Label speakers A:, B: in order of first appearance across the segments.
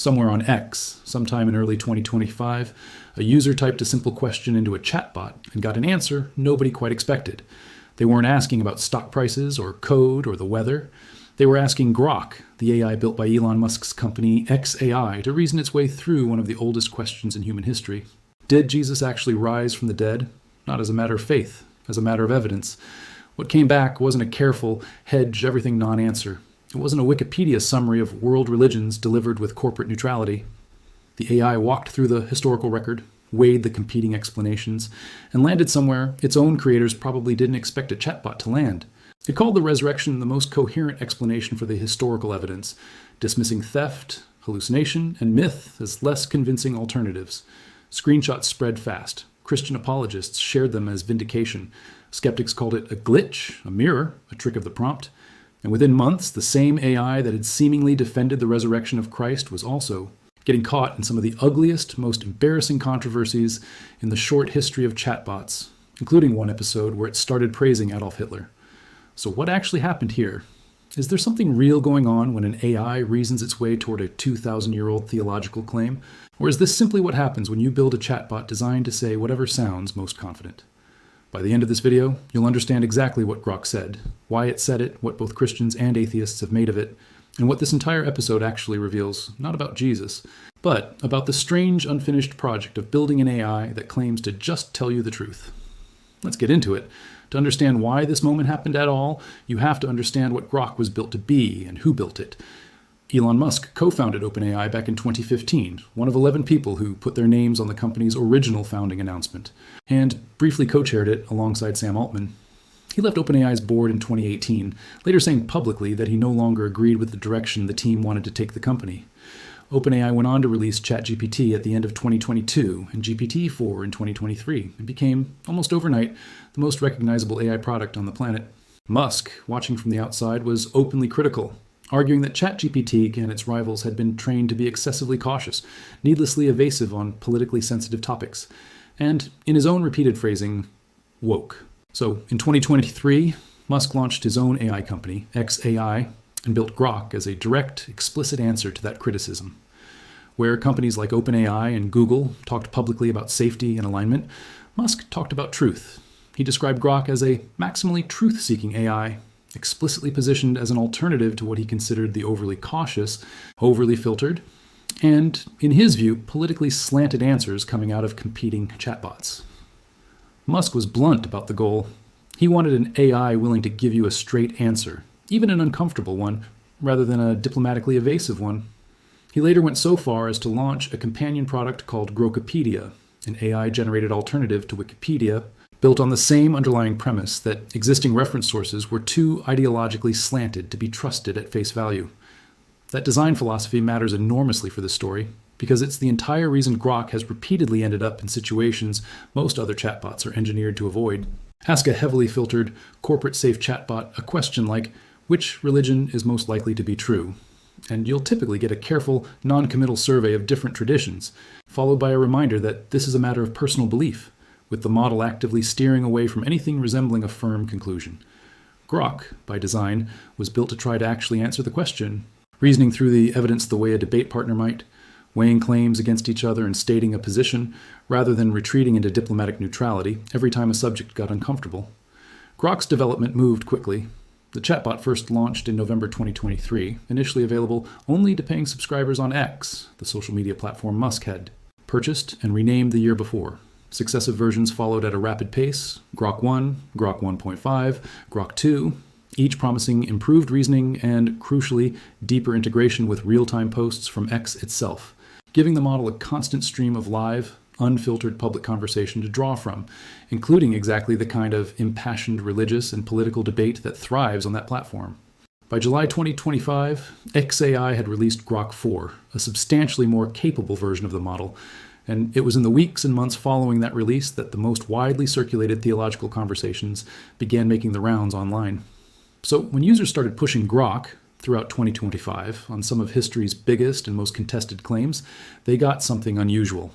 A: Somewhere on X, sometime in early 2025, a user typed a simple question into a chatbot and got an answer nobody quite expected. They weren't asking about stock prices or code or the weather. They were asking Grok, the AI built by Elon Musk's company X AI, to reason its way through one of the oldest questions in human history. Did Jesus actually rise from the dead? Not as a matter of faith, as a matter of evidence. What came back wasn't a careful, hedge-everything non-answer. It wasn't a Wikipedia summary of world religions delivered with corporate neutrality. The AI walked through the historical record, weighed the competing explanations, and landed somewhere its own creators probably didn't expect a chatbot to land. It called the resurrection the most coherent explanation for the historical evidence, dismissing theft, hallucination, and myth as less convincing alternatives. Screenshots spread fast. Christian apologists shared them as vindication. Skeptics called it a glitch, a mirror, a trick of the prompt. And within months, the same AI that had seemingly defended the resurrection of Christ was also getting caught in some of the ugliest, most embarrassing controversies in the short history of chatbots, including one episode where it started praising Adolf Hitler. So what actually happened here? Is there something real going on when an AI reasons its way toward a 2,000-year-old theological claim? Or is this simply what happens when you build a chatbot designed to say whatever sounds most confident? By the end of this video, you'll understand exactly what Grok said, why it said it, what both Christians and atheists have made of it, and what this entire episode actually reveals, not about Jesus, but about the strange, unfinished project of building an AI that claims to just tell you the truth. Let's get into it. To understand why this moment happened at all, you have to understand what Grok was built to be and who built it. Elon Musk co-founded OpenAI back in 2015, one of 11 people who put their names on the company's original founding announcement, and briefly co-chaired it alongside Sam Altman. He left OpenAI's board in 2018, later saying publicly that he no longer agreed with the direction the team wanted to take the company. OpenAI went on to release ChatGPT at the end of 2022 and GPT-4 in 2023, and became, almost overnight, the most recognizable AI product on the planet. Musk, watching from the outside, was openly critical, arguing that ChatGPT and its rivals had been trained to be excessively cautious, needlessly evasive on politically sensitive topics, and, in his own repeated phrasing, woke. So, in 2023, Musk launched his own AI company, X AI, and built Grok as a direct, explicit answer to that criticism. Where companies like OpenAI and Google talked publicly about safety and alignment, Musk talked about truth. He described Grok as a maximally truth-seeking AI, explicitly positioned as an alternative to what he considered the overly cautious, overly filtered, and, in his view, politically slanted answers coming out of competing chatbots. Musk was blunt about the goal. He wanted an AI willing to give you a straight answer, even an uncomfortable one, rather than a diplomatically evasive one. He later went so far as to launch a companion product called Grokopedia, an AI-generated alternative to Wikipedia, built on the same underlying premise that existing reference sources were too ideologically slanted to be trusted at face value. That design philosophy matters enormously for this story, because it's the entire reason Grok has repeatedly ended up in situations most other chatbots are engineered to avoid. Ask a heavily filtered, corporate-safe chatbot a question like, which religion is most likely to be true? And you'll typically get a careful, non-committal survey of different traditions, followed by a reminder that this is a matter of personal belief, with the model actively steering away from anything resembling a firm conclusion. Grok, by design, was built to try to actually answer the question, reasoning through the evidence the way a debate partner might, weighing claims against each other and stating a position, rather than retreating into diplomatic neutrality every time a subject got uncomfortable. Grok's development moved quickly. The chatbot first launched in November 2023, initially available only to paying subscribers on X, the social media platform Musk had purchased and renamed the year before. Successive versions followed at a rapid pace: Grok 1, Grok 1.5, Grok 2, each promising improved reasoning and, crucially, deeper integration with real-time posts from X itself, giving the model a constant stream of live, unfiltered public conversation to draw from, including exactly the kind of impassioned religious and political debate that thrives on that platform. By July 2025, XAI had released Grok 4, a substantially more capable version of the model, and it was in the weeks and months following that release that the most widely circulated theological conversations began making the rounds online. So when users started pushing Grok throughout 2025 on some of history's biggest and most contested claims, they got something unusual.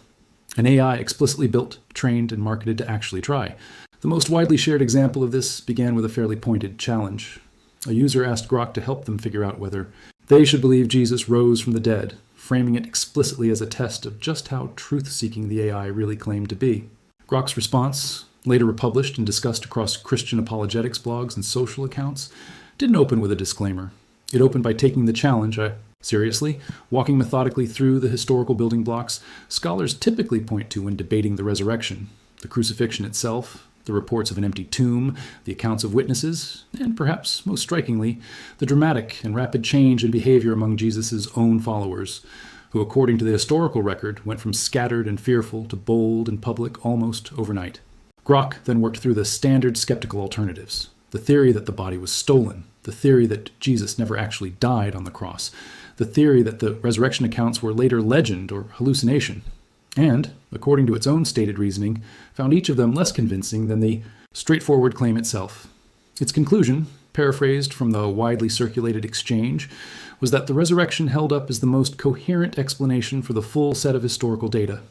A: An AI explicitly built, trained, and marketed to actually try. The most widely shared example of this began with a fairly pointed challenge. A user asked Grok to help them figure out whether they should believe Jesus rose from the dead, framing it explicitly as a test of just how truth-seeking the AI really claimed to be. Grok's response, later republished and discussed across Christian apologetics blogs and social accounts, didn't open with a disclaimer. It opened by taking the challenge seriously, walking methodically through the historical building blocks scholars typically point to when debating the resurrection, the crucifixion itself, the reports of an empty tomb, the accounts of witnesses, and perhaps most strikingly, the dramatic and rapid change in behavior among Jesus' own followers, who, according to the historical record, went from scattered and fearful to bold and public almost overnight. Grok then worked through the standard skeptical alternatives, the theory that the body was stolen, the theory that Jesus never actually died on the cross, the theory that the resurrection accounts were later legend or hallucination, and, according to its own stated reasoning, found each of them less convincing than the straightforward claim itself. Its conclusion, paraphrased from the widely circulated exchange, was that the resurrection held up as the most coherent explanation for the full set of historical data,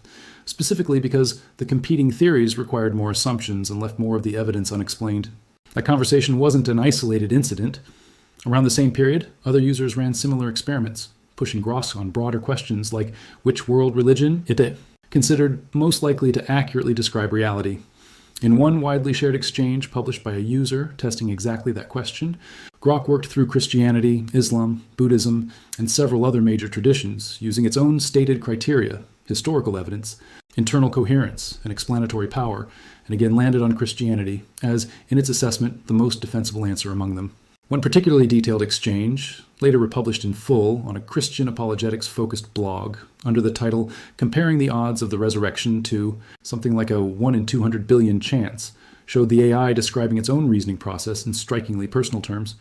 A: specifically because the competing theories required more assumptions and left more of the evidence unexplained. That conversation wasn't an isolated incident. Around the same period, other users ran similar experiments, pushing Grok on broader questions like which world religion it considered most likely to accurately describe reality. In one widely shared exchange published by a user testing exactly that question, Grok worked through Christianity, Islam, Buddhism, and several other major traditions using its own stated criteria, historical evidence, internal coherence, and explanatory power, and again landed on Christianity as, in its assessment, the most defensible answer among them. One particularly detailed exchange, later republished in full on a Christian apologetics-focused blog under the title Comparing the Odds of the Resurrection to something like a 1 in 200 billion chance, showed the AI describing its own reasoning process in strikingly personal terms.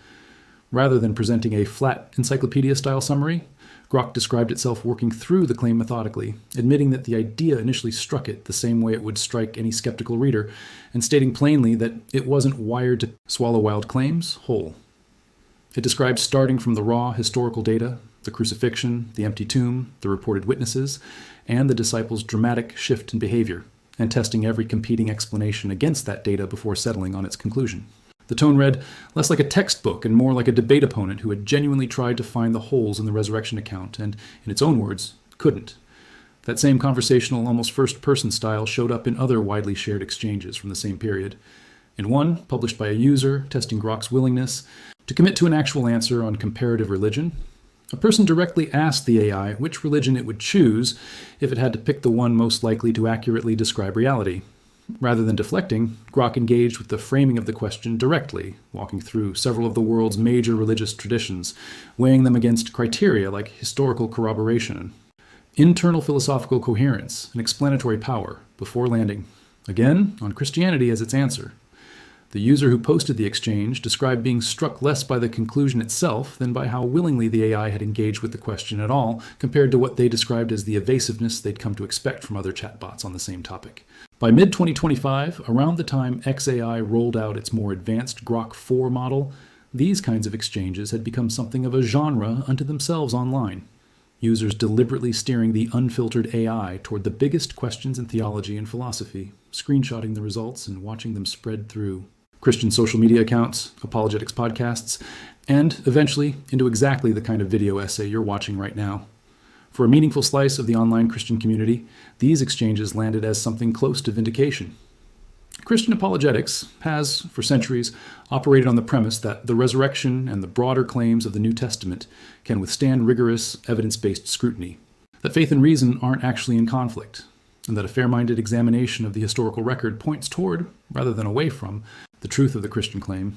A: Rather than presenting a flat encyclopedia-style summary, Grok described itself working through the claim methodically, admitting that the idea initially struck it the same way it would strike any skeptical reader, and stating plainly that it wasn't wired to swallow wild claims whole. It describes starting from the raw historical data, the crucifixion, the empty tomb, the reported witnesses, and the disciples' dramatic shift in behavior, and testing every competing explanation against that data before settling on its conclusion. The tone read less like a textbook and more like a debate opponent who had genuinely tried to find the holes in the resurrection account and, in its own words, couldn't. That same conversational, almost first-person style showed up in other widely shared exchanges from the same period. In one, published by a user testing Grok's willingness to commit to an actual answer on comparative religion, a person directly asked the AI which religion it would choose if it had to pick the one most likely to accurately describe reality. Rather than deflecting, Grok engaged with the framing of the question directly, walking through several of the world's major religious traditions, weighing them against criteria like historical corroboration, internal philosophical coherence, and explanatory power, before landing, again, on Christianity as its answer. The user who posted the exchange described being struck less by the conclusion itself than by how willingly the AI had engaged with the question at all, compared to what they described as the evasiveness they'd come to expect from other chatbots on the same topic. By mid-2025, around the time XAI rolled out its more advanced Grok 4 model, these kinds of exchanges had become something of a genre unto themselves online. Users deliberately steering the unfiltered AI toward the biggest questions in theology and philosophy, screenshotting the results and watching them spread through Christian social media accounts, apologetics podcasts, and eventually into exactly the kind of video essay you're watching right now. For a meaningful slice of the online Christian community, these exchanges landed as something close to vindication. Christian apologetics has, for centuries, operated on the premise that the resurrection and the broader claims of the New Testament can withstand rigorous, evidence-based scrutiny, that faith and reason aren't actually in conflict, and that a fair-minded examination of the historical record points toward, rather than away from, the truth of the Christian claim.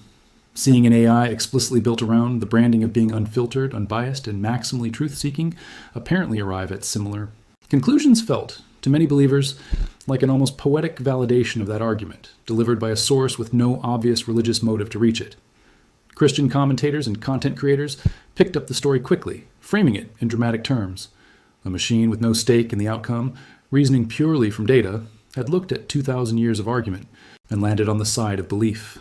A: Seeing an AI explicitly built around the branding of being unfiltered, unbiased, and maximally truth-seeking apparently arrive at similar conclusions felt, to many believers, like an almost poetic validation of that argument, delivered by a source with no obvious religious motive to reach it. Christian commentators and content creators picked up the story quickly, framing it in dramatic terms. A machine with no stake in the outcome, reasoning purely from data, had looked at 2,000 years of argument and landed on the side of belief.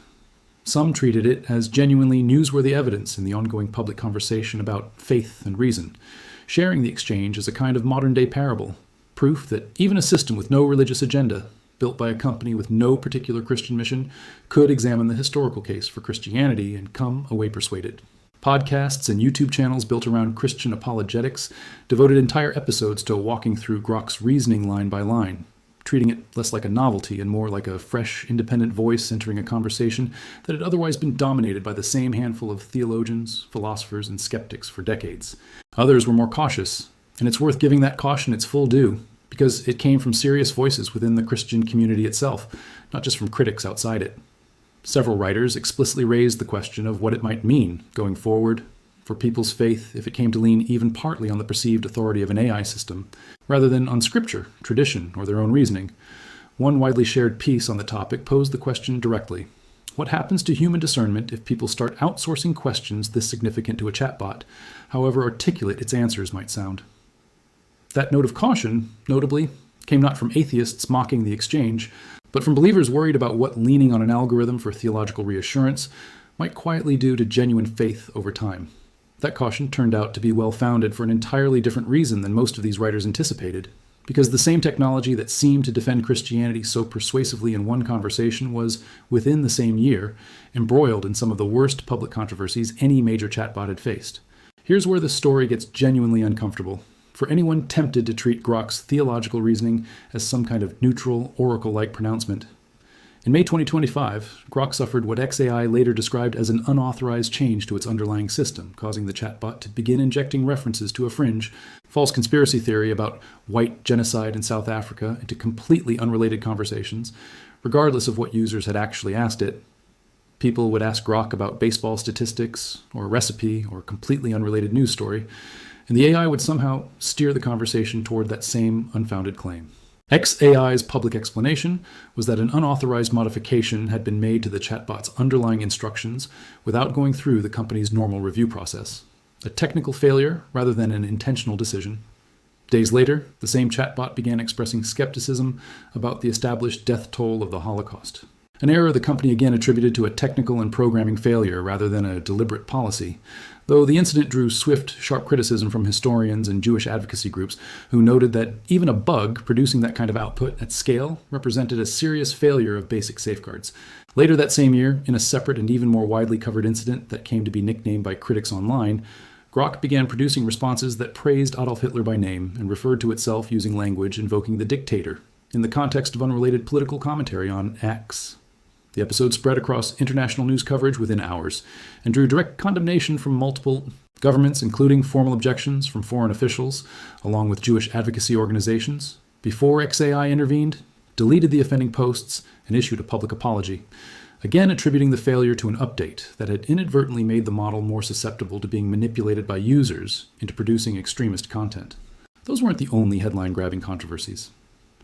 A: Some treated it as genuinely newsworthy evidence in the ongoing public conversation about faith and reason, sharing the exchange as a kind of modern-day parable, proof that even a system with no religious agenda, built by a company with no particular Christian mission, could examine the historical case for Christianity and come away persuaded. Podcasts and YouTube channels built around Christian apologetics devoted entire episodes to walking through Grok's reasoning line by line, treating it less like a novelty and more like a fresh, independent voice entering a conversation that had otherwise been dominated by the same handful of theologians, philosophers, and skeptics for decades. Others were more cautious, and it's worth giving that caution its full due, because it came from serious voices within the Christian community itself, not just from critics outside it. Several writers explicitly raised the question of what it might mean going forward for people's faith if it came to lean even partly on the perceived authority of an AI system, rather than on scripture, tradition, or their own reasoning. One widely shared piece on the topic posed the question directly: what happens to human discernment if people start outsourcing questions this significant to a chatbot, however articulate its answers might sound? That note of caution, notably, came not from atheists mocking the exchange, but from believers worried about what leaning on an algorithm for theological reassurance might quietly do to genuine faith over time. That caution turned out to be well-founded for an entirely different reason than most of these writers anticipated, because the same technology that seemed to defend Christianity so persuasively in one conversation was, within the same year, embroiled in some of the worst public controversies any major chatbot had faced. Here's where the story gets genuinely uncomfortable for anyone tempted to treat Grok's theological reasoning as some kind of neutral, oracle-like pronouncement. In May 2025, Grok suffered what XAI later described as an unauthorized change to its underlying system, causing the chatbot to begin injecting references to a fringe, false conspiracy theory about white genocide in South Africa into completely unrelated conversations, regardless of what users had actually asked it. People would ask Grok about baseball statistics, or a recipe, or a completely unrelated news story, and the AI would somehow steer the conversation toward that same unfounded claim. XAI's public explanation was that an unauthorized modification had been made to the chatbot's underlying instructions without going through the company's normal review process. A technical failure rather than an intentional decision. Days later, the same chatbot began expressing skepticism about the established death toll of the Holocaust. An error the company again attributed to a technical and programming failure rather than a deliberate policy, though the incident drew swift, sharp criticism from historians and Jewish advocacy groups who noted that even a bug producing that kind of output at scale represented a serious failure of basic safeguards. Later that same year, in a separate and even more widely covered incident that came to be nicknamed by critics online, Grok began producing responses that praised Adolf Hitler by name and referred to itself using language invoking the dictator in the context of unrelated political commentary on X. The episode spread across international news coverage within hours and drew direct condemnation from multiple governments, including formal objections from foreign officials, along with Jewish advocacy organizations. Before XAI intervened, deleted the offending posts, and issued a public apology, again attributing the failure to an update that had inadvertently made the model more susceptible to being manipulated by users into producing extremist content. Those weren't the only headline-grabbing controversies.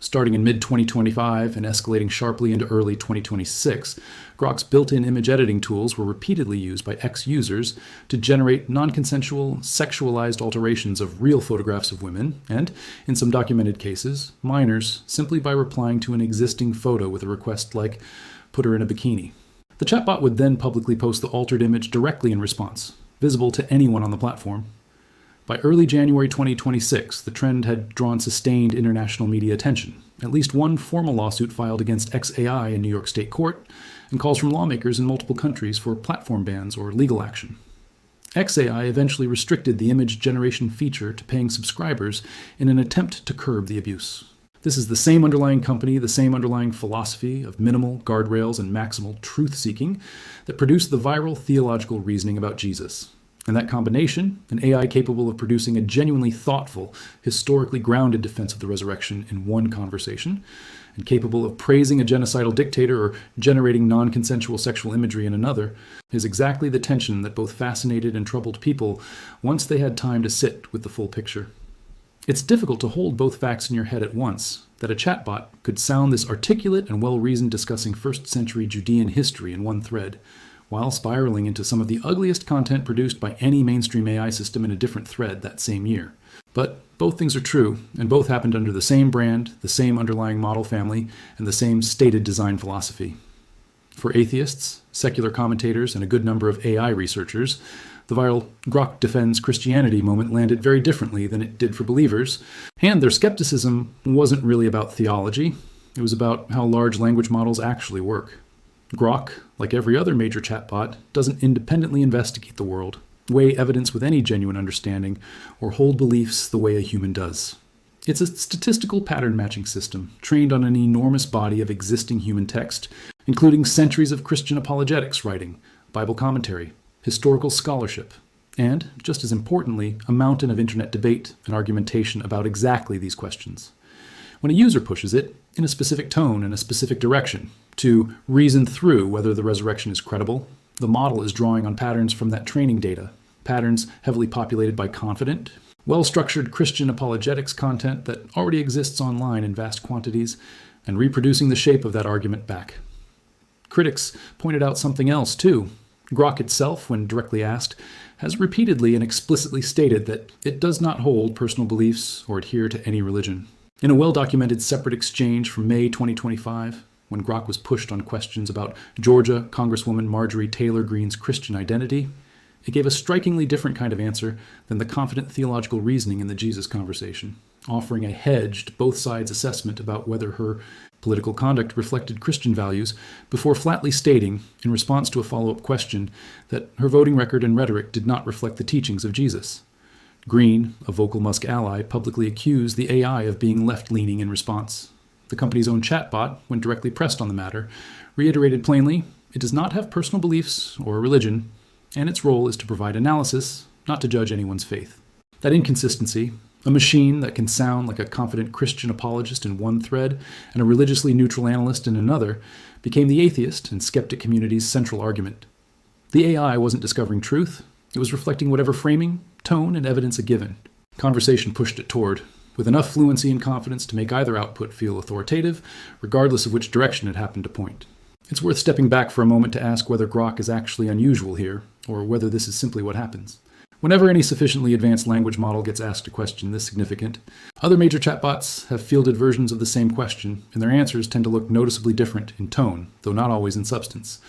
A: Starting in mid-2025 and escalating sharply into early 2026, Grok's built-in image editing tools were repeatedly used by ex-users to generate non-consensual, sexualized alterations of real photographs of women, and, in some documented cases, minors, simply by replying to an existing photo with a request like, "put her in a bikini." The chatbot would then publicly post the altered image directly in response, visible to anyone on the platform. By early January 2026, the trend had drawn sustained international media attention, at least one formal lawsuit filed against XAI in New York State Court, and calls from lawmakers in multiple countries for platform bans or legal action. XAI eventually restricted the image generation feature to paying subscribers in an attempt to curb the abuse. This is the same underlying company, the same underlying philosophy of minimal guardrails and maximal truth-seeking that produced the viral theological reasoning about Jesus. And that combination, an AI capable of producing a genuinely thoughtful, historically grounded defense of the resurrection in one conversation, and capable of praising a genocidal dictator or generating non-consensual sexual imagery in another, is exactly the tension that both fascinated and troubled people once they had time to sit with the full picture. It's difficult to hold both facts in your head at once, that a chatbot could sound this articulate and well-reasoned discussing first-century Judean history in one thread, while spiraling into some of the ugliest content produced by any mainstream AI system in a different thread that same year. But both things are true, and both happened under the same brand, the same underlying model family, and the same stated design philosophy. For atheists, secular commentators, and a good number of AI researchers, the viral Grok defends Christianity moment landed very differently than it did for believers, and their skepticism wasn't really about theology. It was about how large language models actually work. Grok, like every other major chatbot, doesn't independently investigate the world. weigh evidence with any genuine understanding, or hold beliefs the way a human does. It's a statistical pattern matching system trained on an enormous body of existing human text, including centuries of Christian apologetics writing, Bible commentary, historical scholarship, and, just as importantly, a mountain of internet debate and argumentation about exactly these questions. When a user pushes it, in a specific tone and a specific direction, to reason through whether the resurrection is credible, the model is drawing on patterns from that training data, patterns heavily populated by confident, well-structured Christian apologetics content that already exists online in vast quantities, and reproducing the shape of that argument back. Critics pointed out something else, too. Grok itself, when directly asked, has repeatedly and explicitly stated that it does not hold personal beliefs or adhere to any religion. In a well-documented separate exchange from May 2025, when Grok was pushed on questions about Georgia Congresswoman Marjorie Taylor Greene's Christian identity, it gave a strikingly different kind of answer than the confident theological reasoning in the Jesus conversation, offering a hedged, both sides assessment about whether her political conduct reflected Christian values before flatly stating, in response to a follow-up question, that her voting record and rhetoric did not reflect the teachings of Jesus. Green, a vocal Musk ally, publicly accused the AI of being left-leaning in response. The company's own chatbot, when directly pressed on the matter, reiterated plainly it does not have personal beliefs or religion, and its role is to provide analysis, not to judge anyone's faith. That inconsistency, a machine that can sound like a confident Christian apologist in one thread and a religiously neutral analyst in another, became the atheist and skeptic community's central argument. The AI wasn't discovering truth, it was reflecting whatever framing, tone, and evidence a given. Conversation pushed it toward, with enough fluency and confidence to make either output feel authoritative, regardless of which direction it happened to point. It's worth stepping back for a moment to ask whether Grok is actually unusual here, or whether this is simply what happens. Whenever any sufficiently advanced language model gets asked a question this significant, other major chatbots have fielded versions of the same question, and their answers tend to look noticeably different in tone, though not always in substance.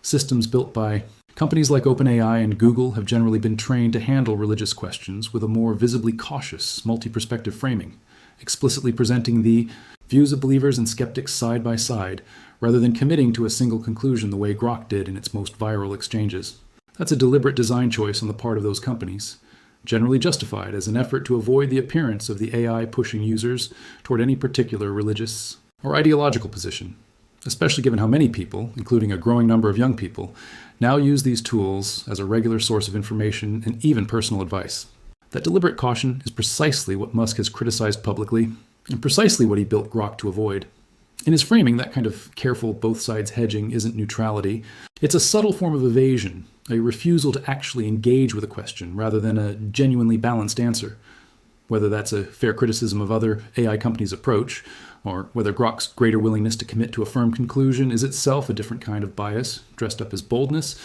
A: Systems built by companies like OpenAI and Google have generally been trained to handle religious questions with a more visibly cautious, multi-perspective framing, explicitly presenting the views of believers and skeptics side by side, rather than committing to a single conclusion the way Grok did in its most viral exchanges. That's a deliberate design choice on the part of those companies, generally justified as an effort to avoid the appearance of the AI pushing users toward any particular religious or ideological position, especially given how many people, including a growing number of young people, now use these tools as a regular source of information and even personal advice. That deliberate caution is precisely what Musk has criticized publicly, and precisely what he built Grok to avoid. In his framing, that kind of careful both sides hedging isn't neutrality. It's a subtle form of evasion, a refusal to actually engage with a question rather than a genuinely balanced answer. Whether that's a fair criticism of other AI companies' approach, or whether Grok's greater willingness to commit to a firm conclusion is itself a different kind of bias, dressed up as boldness,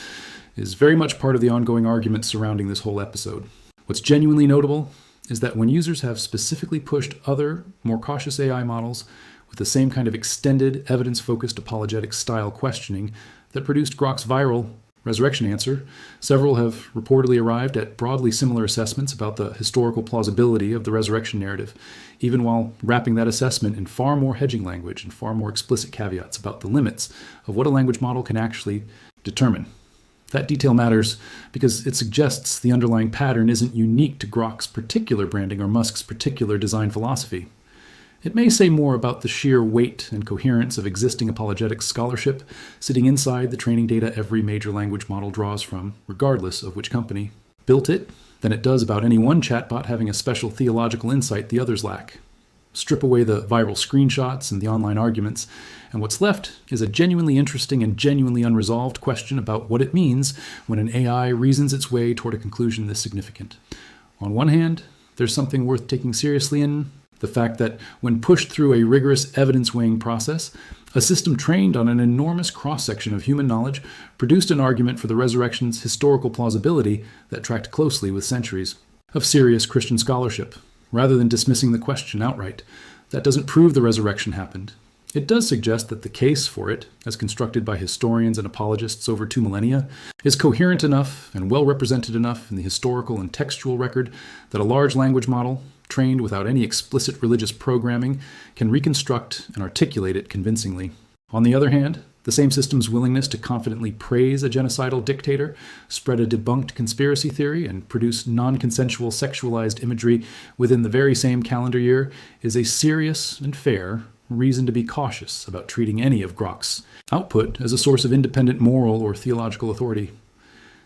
A: is very much part of the ongoing argument surrounding this whole episode. What's genuinely notable is that when users have specifically pushed other, more cautious AI models with the same kind of extended, evidence-focused apologetic style questioning that produced Grok's viral resurrection answer, several have reportedly arrived at broadly similar assessments about the historical plausibility of the resurrection narrative, even while wrapping that assessment in far more hedging language and far more explicit caveats about the limits of what a language model can actually determine. That detail matters because it suggests the underlying pattern isn't unique to Grok's particular branding or Musk's particular design philosophy. It may say more about the sheer weight and coherence of existing apologetics scholarship sitting inside the training data every major language model draws from, regardless of which company built it, than it does about any one chatbot having a special theological insight the others lack. Strip away the viral screenshots and the online arguments, and what's left is a genuinely interesting and genuinely unresolved question about what it means when an AI reasons its way toward a conclusion this significant. On one hand, there's something worth taking seriously in the fact that when pushed through a rigorous evidence-weighing process, a system trained on an enormous cross-section of human knowledge produced an argument for the resurrection's historical plausibility that tracked closely with centuries of serious Christian scholarship. Rather than dismissing the question outright, that doesn't prove the resurrection happened. It does suggest that the case for it, as constructed by historians and apologists over 2 millennia, is coherent enough and well represented enough in the historical and textual record that a large language model, trained without any explicit religious programming, can reconstruct and articulate it convincingly. On the other hand, The same system's willingness to confidently praise a genocidal dictator, spread a debunked conspiracy theory, and produce non-consensual sexualized imagery within the very same calendar year is a serious and fair reason to be cautious about treating any of Grok's output as a source of independent moral or theological authority.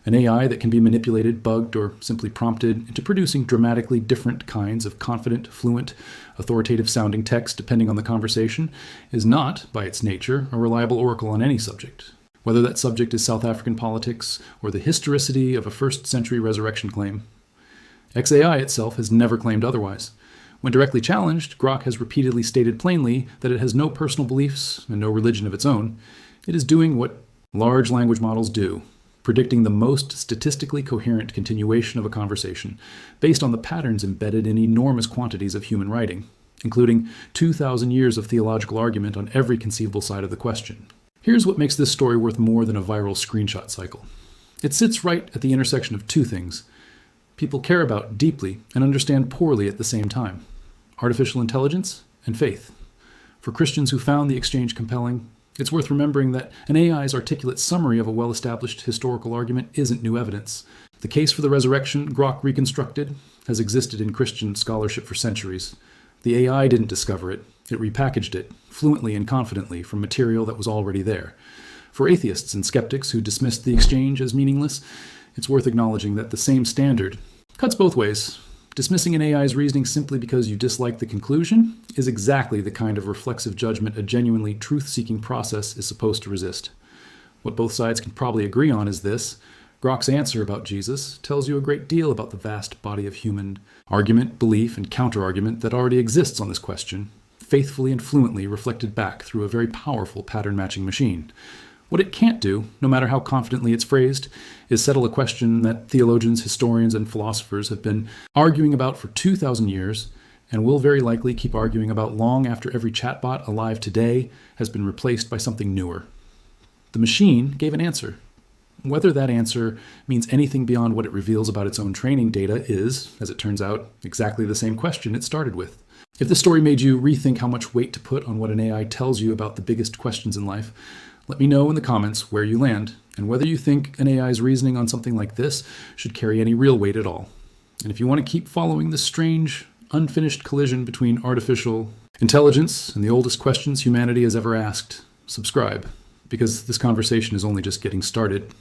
A: An AI that can be manipulated, bugged, or simply prompted into producing dramatically different kinds of confident, fluent, authoritative-sounding text depending on the conversation is not, by its nature, a reliable oracle on any subject, whether that subject is South African politics or the historicity of a first-century resurrection claim. XAI itself has never claimed otherwise. When directly challenged, Grok has repeatedly stated plainly that it has no personal beliefs and no religion of its own. It is doing what large language models do, predicting the most statistically coherent continuation of a conversation based on the patterns embedded in enormous quantities of human writing, including 2,000 years of theological argument on every conceivable side of the question. Here's what makes this story worth more than a viral screenshot cycle. It sits right at the intersection of two things people care about deeply and understand poorly at the same time: artificial intelligence and faith. For Christians who found the exchange compelling, it's worth remembering that an AI's articulate summary of a well-established historical argument isn't new evidence. The case for the resurrection Grok reconstructed has existed in Christian scholarship for centuries. The AI didn't discover it. It repackaged it, fluently and confidently, from material that was already there. For atheists and skeptics who dismissed the exchange as meaningless, it's worth acknowledging that the same standard cuts both ways. Dismissing an AI's reasoning simply because you dislike the conclusion is exactly the kind of reflexive judgment a genuinely truth-seeking process is supposed to resist. What both sides can probably agree on is this: Grok's answer about Jesus tells you a great deal about the vast body of human argument, belief, and counter-argument that already exists on this question, faithfully and fluently reflected back through a very powerful pattern-matching machine. What it can't do, no matter how confidently it's phrased, is settle a question that theologians, historians, and philosophers have been arguing about for 2,000 years and will very likely keep arguing about long after every chatbot alive today has been replaced by something newer. The machine gave an answer. Whether that answer means anything beyond what it reveals about its own training data is, as it turns out, exactly the same question it started with. If this story made you rethink how much weight to put on what an AI tells you about the biggest questions in life, let me know in the comments where you land and whether you think an AI's reasoning on something like this should carry any real weight at all. And if you want to keep following this strange, unfinished collision between artificial intelligence and the oldest questions humanity has ever asked, subscribe, because this conversation is only just getting started.